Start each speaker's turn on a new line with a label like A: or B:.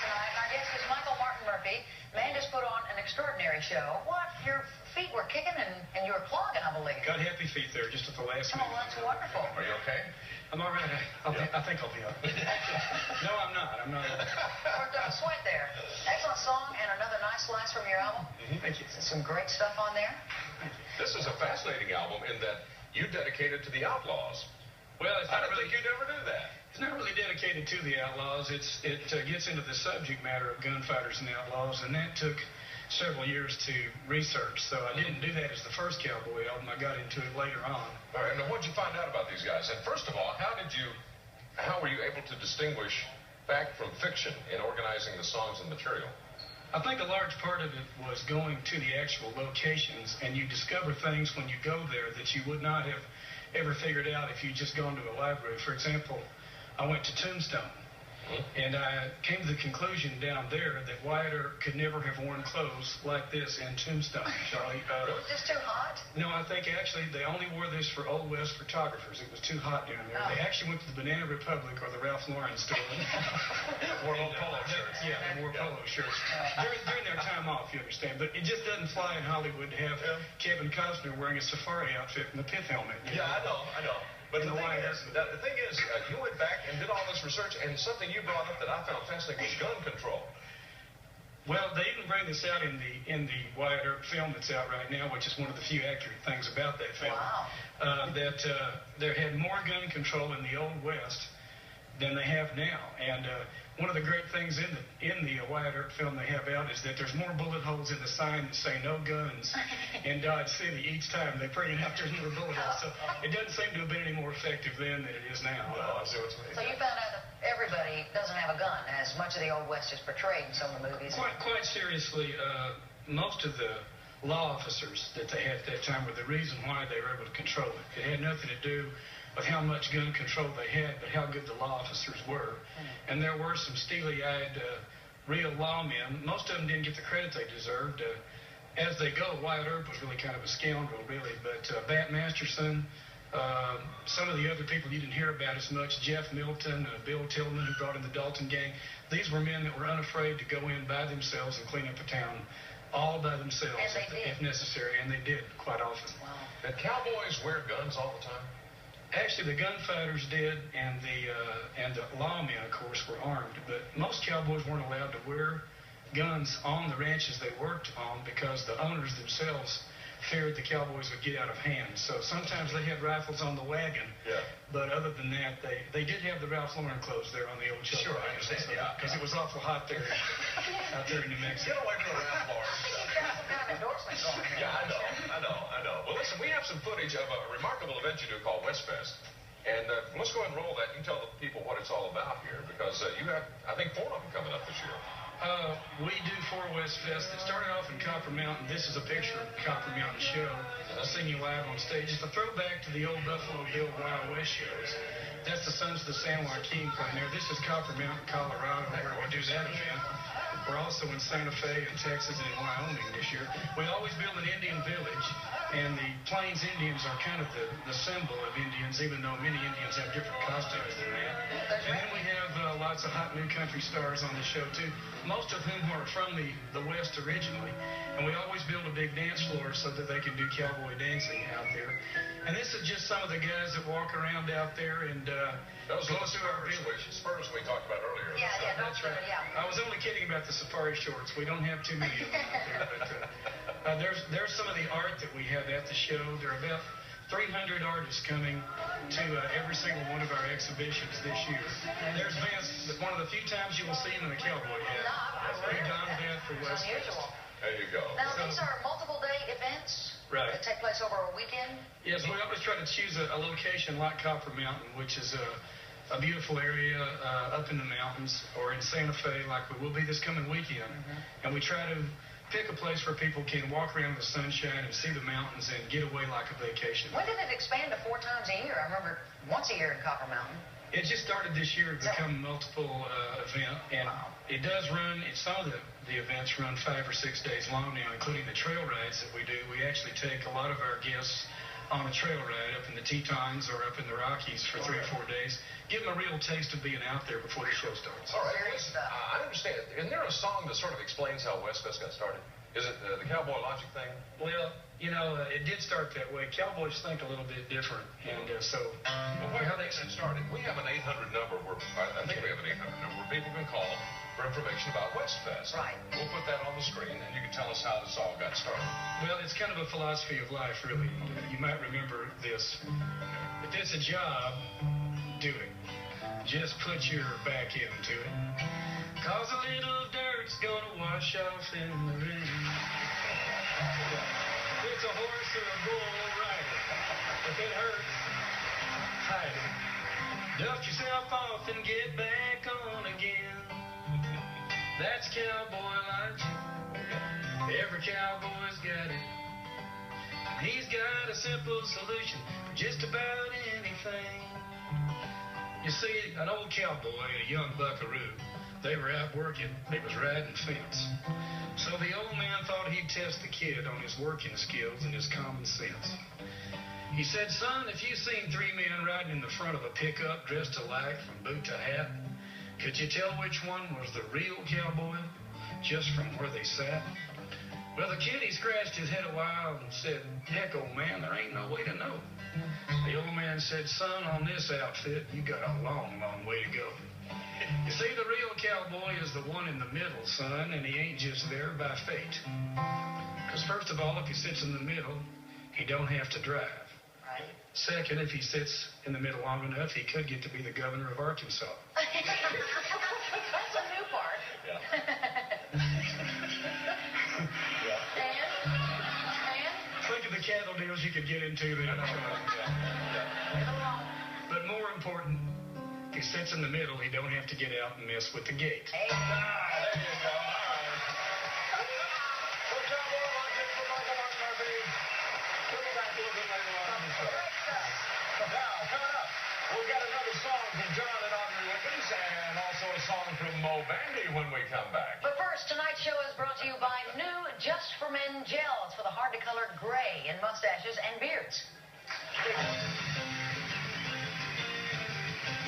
A: tonight. Our guest is Martin Murphey. Man just put on an extraordinary show. What? Your feet were kicking and you were clogging, I believe.
B: Got happy feet there just at the last minute.
A: Oh, that's wonderful.
C: Are you okay?
B: I'm all right. I think I'll be all right. No, I'm not.
A: Worked up a sweat there. Excellent song and another nice slice from your album.
B: Thank you.
A: Some great stuff on there.
C: This is a fascinating album in that you dedicated to the Outlaws.
B: Well,
C: I didn't think you'd ever do that.
B: It's not really dedicated to the Outlaws. It gets into the subject matter of gunfighters and outlaws, and that took several years to research. So I didn't do that as the first Cowboy album. I got into it later on.
C: All right. Now, what did you find out about these guys? And first of all, how were you able to distinguish fact from fiction in organizing the songs and material?
B: I think a large part of it was going to the actual locations, and you discover things when you go there that you would not have ever figured out if you'd just gone to a library. For example, I went to Tombstone, and I came to the conclusion down there that Wyatt Earp could never have worn clothes like this in Tombstone, Charlie.
A: Was this too hot?
B: No, I think actually they only wore this for Old West photographers. It was too hot down there.
A: Oh.
B: They actually went to the Banana Republic or the Ralph Lauren store.
C: Wore little polo shirts.
B: Yeah, they wore polo shirts during their time off, you understand. But it just doesn't fly in Hollywood to have Kevin Costner wearing a safari outfit and a pith helmet.
C: Yeah, I know. But the thing is, you went back and did all this research, and something you brought up that I found fascinating was gun control.
B: Well, they even bring this out in the Wyatt Earp film that's out right now, which is one of the few accurate things about that film.
A: Wow.
B: That there had more gun control in the Old West than they have now. And one of the great things in the Wyatt Earp film they have out is that there's more bullet holes in the sign that say no guns in Dodge City each time they bring it out. There's more bullet holes. So it doesn't seem to have been any more effective then than it is now.
C: No, I see what you mean.
A: So you found out that everybody doesn't have a gun, as much of the Old West is portrayed in some of the movies.
B: Quite seriously, most of the law officers that they had at that time were the reason why they were able to control it. It had nothing to do with how much gun control they had, but how good the law officers were. And there were some steely-eyed, real lawmen. Most of them didn't get the credit they deserved. As they go, Wyatt Earp was really kind of a scoundrel, really. But Bat Masterson, some of the other people you didn't hear about as much, Jeff Milton, Bill Tillman, who brought in the Dalton Gang, these were men that were unafraid to go in by themselves and clean up a town all by themselves if necessary, and they did quite often.
A: Wow.
C: Did cowboys wear guns all the time?
B: Actually, the gunfighters did, and the lawmen, of course, were armed. But most cowboys weren't allowed to wear guns on the ranches they worked on because the owners themselves feared the cowboys would get out of hand. So sometimes they had rifles on the wagon.
C: Yeah.
B: But other than that, they did have the Ralph Lauren clothes there on the old show.
C: Sure, I understand.
B: Because it was awful hot there out there in New Mexico.
C: Get away from the Ralph Lauren.
A: You've got some kind of endorsement going here.
C: Yeah, I know. Well, listen, we have some footage of a remarkable event you do called Westfest. And let's go ahead and roll that. You can tell the people what it's all about here, because you have, I think, 4 of them coming up this year.
B: We do 4 Westfest. It started off in Copper Mountain. This is a picture of the Copper Mountain show. I'll sing you live on stage. It's a throwback to the old Buffalo Bill Wild West shows. That's the Sons of the San Joaquin playing there. This is Copper Mountain, Colorado, where we do that event. We're also in Santa Fe in Texas and in Wyoming this year. We always build an Indian village, and the Plains Indians are kind of the symbol of Indians, even though many Indians have different costumes than that. And then we have lots of hot new country stars on the show, too, most of whom are from the West originally. And we always build a big dance floor so that they can do cowboy dancing out there. And this is just some of the guys that walk around out there and
C: Those are the spurs we talked about earlier.
A: Yeah,
B: that's right.
A: Yeah.
B: I was only kidding about the safari shorts. We don't have too many of them out there. But there's some of the art that we have at the show. There are about 300 artists coming to every single one of our exhibitions this year. There's Vince, one of the few times you will see him in a cowboy hat. He donned that for
A: It's
B: Westfest.
A: unusual.
C: There you go.
A: Now, these are multiple-day events that take place over a weekend?
B: Yes, we always try to choose a location like Copper Mountain, which is a beautiful area up in the mountains, or in Santa Fe, like we will be this coming weekend. And we try to pick a place where people can walk around in the sunshine and see the mountains and get away like a vacation.
A: When did it expand to 4 times a year? I remember once a year in Copper Mountain.
B: It just started this year to become a multiple event, and it does run, some of the events run 5 or 6 days long now, including the trail rides that we do. We actually take a lot of our guests on a trail ride up in the Tetons or up in the Rockies for 3 or 4 days. Give them a real taste of being out there before the show starts.
C: All right, listen, I understand. Isn't there a song that sort of explains how Westfest got started? Is it the Cowboy Logic thing?
B: Well, you know, it did start that way. Cowboys think a little bit different, and
C: Well, how they got started? We have an 800 number where I think we have an 800 number where people can call for information about Westfest.
A: Right.
C: We'll put that on the screen, and you can tell us how this all got started.
B: Well, it's kind of a philosophy of life, really. You might remember this. If it's a job, do it. Just put your back into it. 'Cause a little dirt's gonna wash off in the rain. If it's a horse or a bull, ride it. If it hurts, hide it. Dust yourself off and get back on again. That's cowboy logic. Every cowboy's got it. And he's got a simple solution for just about anything. You see, an old cowboy and a young buckaroo, they were out working. They was riding fence. So the old man thought he'd test the kid on his working skills and his common sense. He said, "Son, if you seen 3 men riding in the front of a pickup dressed alike from boot to hat, could you tell which one was the real cowboy just from where they sat?" Well, the kid, he scratched his head a while and said, "Heck, old man, there ain't no way to know." The old man said, "Son, on this outfit, you got a long, long way to go. You see, the real cowboy is the one in the middle, son, and he ain't just there by fate. Because first of all, if he sits in the middle, he don't have to drive.
A: Right.
B: Second, if he sits in the middle long enough, he could get to be the governor of Arkansas."
A: That's a new part.
C: Yeah.
A: And?
B: Think of the cattle deals you could get into then. But more important, if he sits in the middle, he don't have to get out and mess with the gate.
A: Hey.
C: There you go. All right. So, Cowboy Logic from Martin Murphey. We'll be back a little bit later on in the show. Now, coming up, we've got another song from John and Audrey Wiggins and also a song from Mo Bandy when we come back.
A: But first, tonight's show is brought to you by new Just for Men gels for the hard-to-color gray in mustaches and beards.